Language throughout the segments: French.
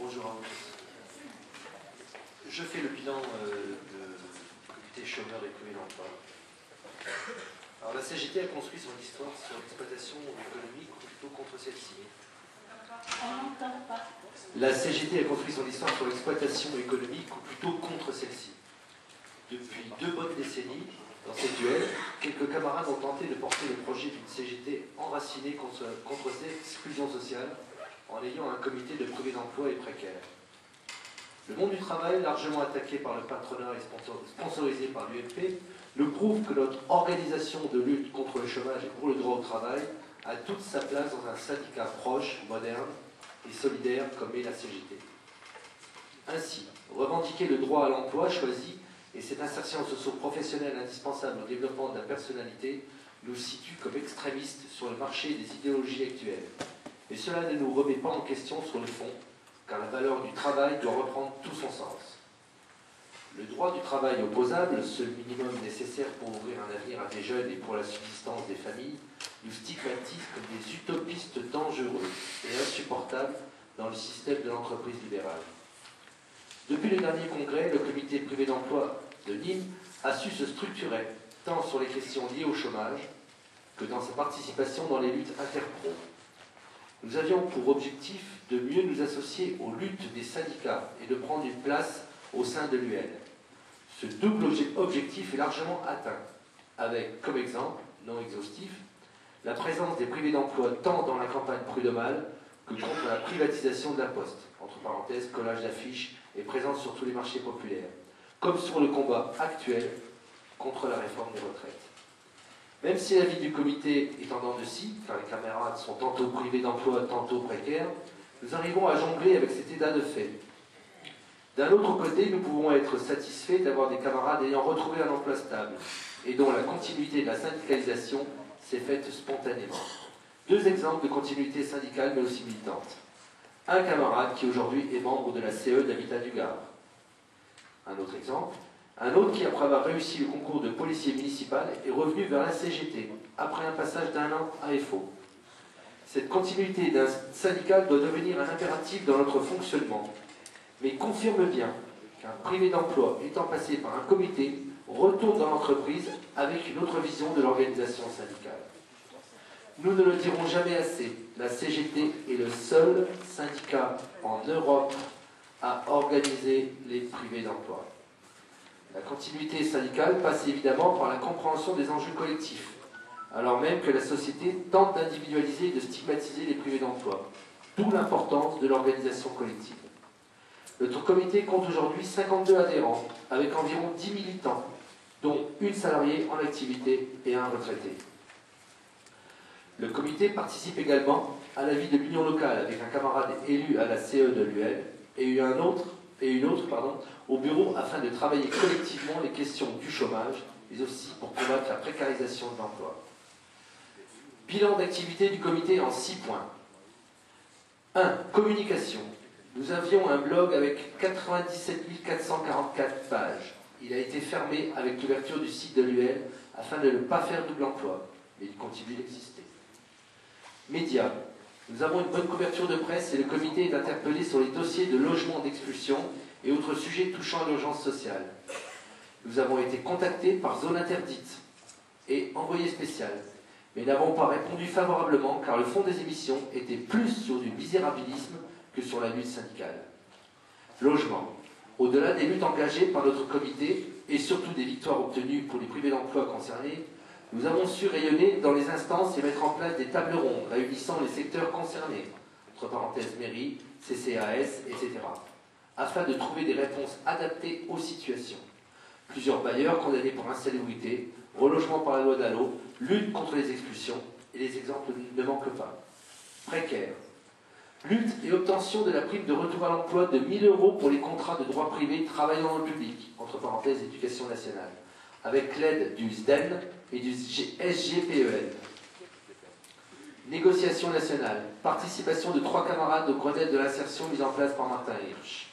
Bonjour à tous. Je fais le bilan de comité chômeurs et privé d'emploi. Alors la CGT a construit son histoire sur l'exploitation économique ou plutôt contre celle-ci. La CGT a construit son histoire sur l'exploitation économique ou plutôt contre celle-ci. Depuis 2 bonnes décennies, dans ces duels, quelques camarades ont tenté de porter le projet d'une CGT enracinée contre l'exclusion sociale en ayant un comité de privé d'emploi et précaire. Le monde du travail, largement attaqué par le patronat et sponsorisé par l'UMP, nous prouve que notre organisation de lutte contre le chômage et pour le droit au travail a toute sa place dans un syndicat proche, moderne et solidaire comme est la CGT. Ainsi, revendiquer le droit à l'emploi choisi et cette insertion socio-professionnelle indispensable au développement de la personnalité nous situe comme extrémistes sur le marché des idéologies actuelles. Mais cela ne nous remet pas en question sur le fond, car la valeur du travail doit reprendre tout son sens. Le droit du travail opposable, seul minimum nécessaire pour ouvrir un avenir à des jeunes et pour la subsistance des familles, nous stigmatise comme des utopistes dangereux et insupportables dans le système de l'entreprise libérale. Depuis le dernier congrès, le comité privé d'emploi de Nîmes a su se structurer tant sur les questions liées au chômage que dans sa participation dans les luttes interpro. Nous avions pour objectif de mieux nous associer aux luttes des syndicats et de prendre une place au sein de l'UL. Ce double objectif est largement atteint, avec, comme exemple, non exhaustif, la présence des privés d'emploi tant dans la campagne prud'homale que contre la privatisation de la Poste, entre parenthèses, collage d'affiches et présence sur tous les marchés populaires, comme sur le combat actuel contre la réforme des retraites. Même si l'avis du comité est en dents de scie, car les camarades sont tantôt privés d'emploi, tantôt précaires, nous arrivons à jongler avec cet état de fait. D'un autre côté, nous pouvons être satisfaits d'avoir des camarades ayant retrouvé un emploi stable et dont la continuité de la syndicalisation s'est faite spontanément. 2 exemples de continuité syndicale mais aussi militante. Un camarade qui aujourd'hui est membre de la CE d'Habitat du Gard. Un autre exemple. Un autre qui, après avoir réussi le concours de policier municipal, est revenu vers la CGT, après un passage d'1 an à FO. Cette continuité d'un syndical doit devenir un impératif dans notre fonctionnement, mais confirme bien qu'un privé d'emploi étant passé par un comité retourne dans l'entreprise avec une autre vision de l'organisation syndicale. Nous ne le dirons jamais assez, la CGT est le seul syndicat en Europe à organiser les privés d'emploi. La continuité syndicale passe évidemment par la compréhension des enjeux collectifs, alors même que la société tente d'individualiser et de stigmatiser les privés d'emploi, d'où l'importance de l'organisation collective. Notre comité compte aujourd'hui 52 adhérents, avec environ 10 militants, dont une salariée en activité et un retraité. Le comité participe également à la vie de l'union locale, avec un camarade élu à la CE de l'UL et une autre au bureau afin de travailler collectivement les questions du chômage, mais aussi pour combattre la précarisation de l'emploi. Bilan d'activité du comité en 6 points. 1. Communication. Nous avions un blog avec 97 444 pages. Il a été fermé avec l'ouverture du site de l'UL afin de ne pas faire double emploi, mais il continue d'exister. Médias. Nous avons une bonne couverture de presse et le comité est interpellé sur les dossiers de logement d'expulsion et autres sujets touchant à l'urgence sociale. Nous avons été contactés par zone interdite et envoyé spécial, mais n'avons pas répondu favorablement car le fond des émissions était plus sur du misérabilisme que sur la lutte syndicale. Logement. Au-delà des luttes engagées par notre comité et surtout des victoires obtenues pour les privés d'emploi concernés, nous avons su rayonner dans les instances et mettre en place des tables rondes réunissant les secteurs concernés, entre parenthèses mairie, CCAS, etc., afin de trouver des réponses adaptées aux situations. Plusieurs bailleurs condamnés pour insalubrité, relogement par la loi Dallot, lutte contre les expulsions, et les exemples ne manquent pas. Précaire. Lutte et obtention de la prime de retour à l'emploi de 1 000 € pour les contrats de droit privé travaillant dans le public, entre parenthèses éducation nationale, avec l'aide du SDEN et du SGPEN. Négociation nationale, participation de 3 camarades au Grenelle de l'insertion mis en place par Martin Hirsch.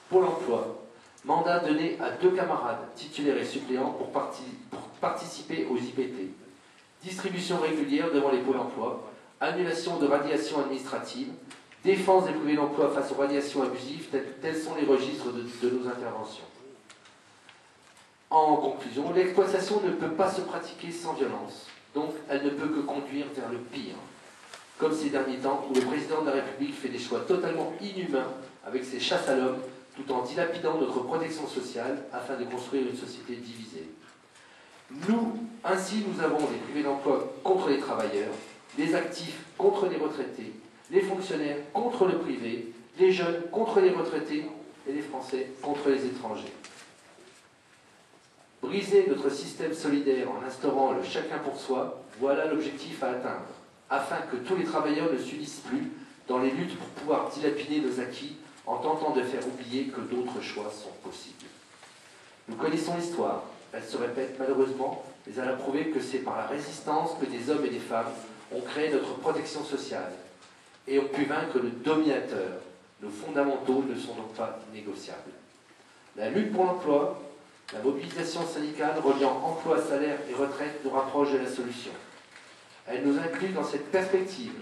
Pôle emploi, mandat donné à 2 camarades, titulaires et suppléants, pour participer aux IPT. Distribution régulière devant les pôles emploi, annulation de radiation administrative, Défense des privés d'emploi face aux radiations abusives, tels sont les registres de nos interventions. En conclusion, l'exploitation ne peut pas se pratiquer sans violence, donc elle ne peut que conduire vers le pire. Comme ces derniers temps où le président de la République fait des choix totalement inhumains avec ses chasses à l'homme, tout en dilapidant notre protection sociale afin de construire une société divisée. Ainsi, nous avons des privés d'emploi contre les travailleurs, les actifs contre les retraités, les fonctionnaires contre le privé, les jeunes contre les retraités et les Français contre les étrangers. Briser notre système solidaire en instaurant le chacun pour soi, voilà l'objectif à atteindre, afin que tous les travailleurs ne s'unissent plus dans les luttes pour pouvoir dilapider nos acquis en tentant de faire oublier que d'autres choix sont possibles. Nous connaissons l'histoire, elle se répète malheureusement, mais elle a prouvé que c'est par la résistance que des hommes et des femmes ont créé notre protection sociale et ont pu vaincre le dominateur. Nos fondamentaux ne sont donc pas négociables. La lutte pour l'emploi, la mobilisation syndicale reliant emploi, salaire et retraite nous rapproche de la solution. Elle nous inclut dans cette perspective.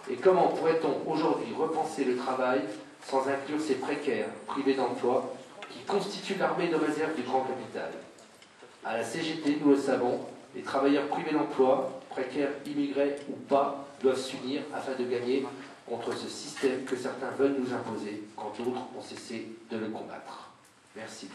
Et comment pourrait-on aujourd'hui repenser le travail sans inclure ces précaires privés d'emploi qui constituent l'armée de réserve du grand capital? À la CGT, nous le savons, les travailleurs privés d'emploi, précaires, immigrés ou pas, doivent s'unir afin de gagner contre ce système que certains veulent nous imposer quand d'autres ont cessé de le combattre. Merci.